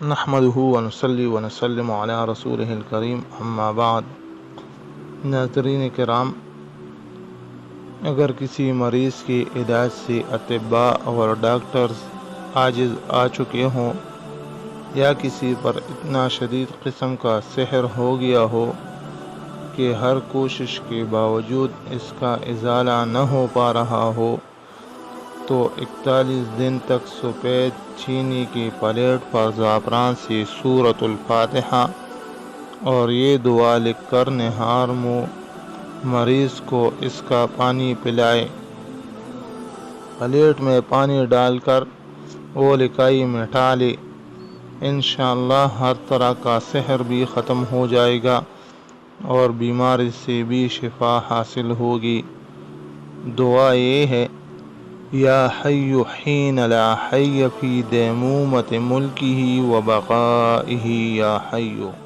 نحمده ونصلي ونسلم على رسوله الکریم اما بعد۔ ناظرین کرام، اگر کسی مریض کے علاج سے اطباء اور ڈاکٹرز عاجز آ چکے ہوں یا کسی پر اتنا شدید قسم کا سحر ہو گیا ہو کہ ہر کوشش کے باوجود اس کا ازالہ نہ ہو پا رہا ہو، تو 41 دن تک سفید چینی کی پلیٹ پر زعفران سے سورۃ الفاتحہ اور یہ دعا لکھ کر نہار منہ مریض کو اس کا پانی پلائے۔ پلیٹ میں پانی ڈال کر وہ لکائی مٹا لے، انشاءاللہ ہر طرح کا سحر بھی ختم ہو جائے گا اور بیماری سے بھی شفا حاصل ہوگی۔ دعا یہ ہے: یا حی حین لا حی فی دیمومۃ ملکہ و بقائہ یا حی۔